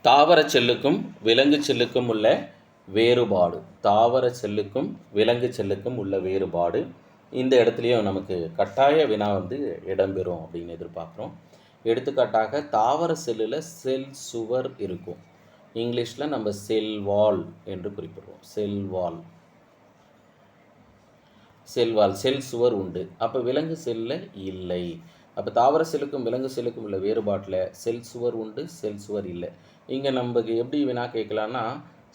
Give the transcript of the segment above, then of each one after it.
தாவர செல்லுக்கும் விலங்கு செல்லுக்கும் உள்ள வேறுபாடு. தாவர செல்லுக்கும் விலங்கு செல்லுக்கும் உள்ள வேறுபாடு. இந்த இடத்துலையும் நமக்கு கட்டாய வினா இடம்பெறும் அப்படின்னு எதிர்பார்க்குறோம். எடுத்துக்காட்டாக தாவர செல்லில் செல் சுவர் இருக்கும். இங்கிலீஷில் நம்ம செல் வால் என்று குறிப்பிடுவோம். செல் வால் செல் சுவர் உண்டு. அப்போ விலங்கு செல்லில் இல்லை. அப்போ தாவர செல்லுக்கும் விலங்கு செல்லுக்கும் உள்ள வேறுபாட்டில் செல் சுவர் உண்டு, செல் சுவர் இல்லை. இங்கே நமக்கு எப்படி வினா கேட்கலான்னா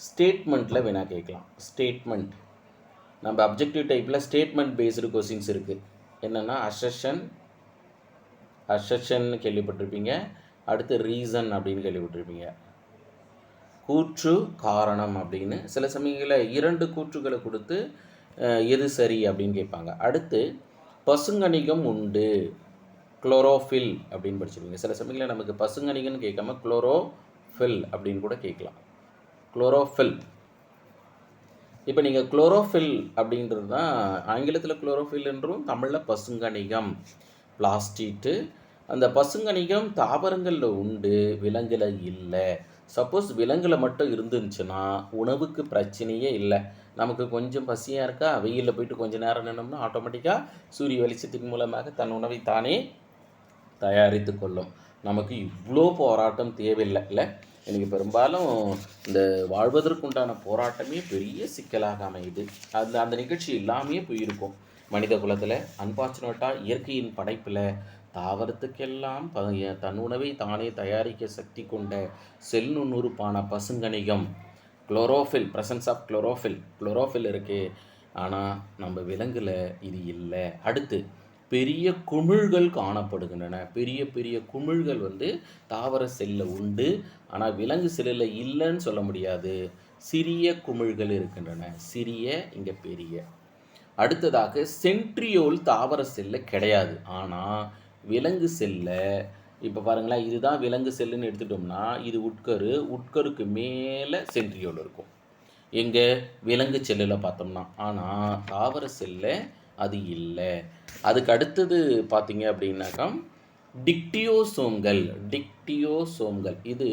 ஸ்டேட்மெண்ட்டில் வினா கேட்கலாம். ஸ்டேட்மெண்ட் நம்ம அப்ஜெக்டிவ் டைப்பில் ஸ்டேட்மெண்ட் பேஸ்டு கொஸ்டின்ஸ் இருக்குது. என்னென்னா அசர்ஷன் கேள்விப்பட்டிருப்பீங்க. அடுத்து ரீசன் அப்படின்னு கேள்விப்பட்டிருப்பீங்க. கூற்று காரணம் அப்படின்னு சில சமயங்களில் 2 கூற்றுகளை கொடுத்து எது சரி அப்படின்னு கேட்பாங்க. அடுத்து பசுங்கணிகம் உண்டு, குளோரோஃபில் அப்படின்னு படிச்சிருவீங்க. சில சமயங்களில் நமக்கு பசுங்கணிகன்னு கேட்காம குளோரோஃபில் அப்படின்னு கூட கேட்கலாம். குளோரோஃபில். இப்போ நீங்கள் குளோரோஃபில் அப்படின்றது தான் ஆங்கிலத்தில் குளோரோஃபில் என்றும் தமிழில் பசுங்கணிகம் பிளாஸ்டிட்டு. அந்த பசுங்கணிகம் தாவரங்களில் உண்டு, விலங்கில் இல்லை. சப்போஸ் விலங்கில் மட்டும் இருந்துச்சுன்னா உணவுக்கு பிரச்சனையே இல்லை. நமக்கு கொஞ்சம் பசியாக இருக்கா, வெயிலில் போயிட்டு கொஞ்சம் நேரம் நின்னோம்னா ஆட்டோமேட்டிக்காக சூரிய வெளிச்சத்தின் மூலமாக தன் உணவை தானே தயாரித்து கொள்ளும். நமக்கு இவ்வளோ போராட்டம் தேவையில்லை இல்லை. எனக்கு பெரும்பாலும் இந்த வாழ்வதற்குண்டான போராட்டமே பெரிய சிக்கலாக அமையுது. அந்த நிகழ்ச்சி எல்லாமே போயிருக்கும் மனித குலத்தில். அன்பார்ச்சுனேட்டாக இயற்கையின் படைப்பில் தாவரத்துக்கெல்லாம் தன் உணவை தானே தயாரிக்க சக்தி கொண்ட செல் நுண்ணுறுப்பான பசுங்கணிகம் குளோரோஃபில், ப்ரெசன்ஸ் ஆஃப் குளோரோஃபில் இருக்குது. ஆனால் நம்ம விலங்குல இது இல்லை. அடுத்து பெரிய குமிழ்கள் காணப்படுகின்றன. பெரிய குமிழ்கள் தாவர செல்லில் உண்டு, ஆனால் விலங்கு செல்லில் இல்லைன்னு சொல்ல முடியாது. சிறிய குமிழ்கள் இருக்கின்றன. சிறிய, இங்கே பெரிய. அடுத்ததாக சென்ட்ரியோல் தாவர செல்லில் கிடையாது. ஆனால் விலங்கு செல்லில் இப்போ பாருங்களேன், இதுதான் விலங்கு செல்லுன்னு எடுத்துட்டோம்னா இது உட்கருக்கு மேலே சென்ட்ரியோல் இருக்கும். எங்கே விலங்கு செல்லில் பார்த்தோம்னா. ஆனால் தாவர செல்லில் அது இல்லை. அதுக்கு அடுத்தது பார்த்தீங்க அப்படின்னாக்கா டிக்டியோசோம்கள். இது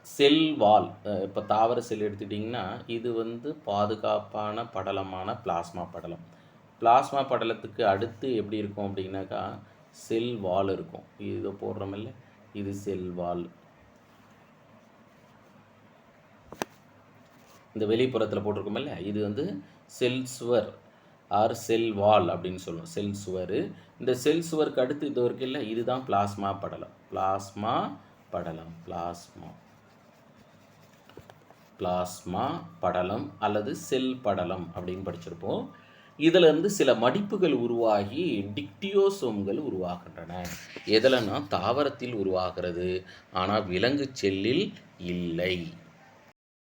செல் வால். இப்போ தாவர செல் எடுத்துட்டிங்கன்னா இது பாதுகாப்பான படலமான பிளாஸ்மா படலம். பிளாஸ்மா படலத்துக்கு அடுத்து எப்படி இருக்கும் அப்படின்னாக்கா செல் வால் இருக்கும். இது போடுறோமில்ல, இது செல் வால். இந்த வெளிப்புறத்தில் போட்டிருக்கோமில்ல, இது செல் சுவர் ஆர் செல் வால் அப்படின்னு சொல்லுவோம். செல் சுவர். இந்த செல் சுவருக்கு அடுத்து இது வரைக்கும் இல்லை, இதுதான் பிளாஸ்மா படலம். பிளாஸ்மா படலம் அல்லது செல் படலம் அப்படின்னு படிச்சிருப்போம். இதிலிருந்து சில மடிப்புகள் உருவாகி டிக்டியோசோம்கள் உருவாகின்றன. எதிலன்னா தாவரத்தில் உருவாகிறது, ஆனால் விலங்கு செல்லில் இல்லை.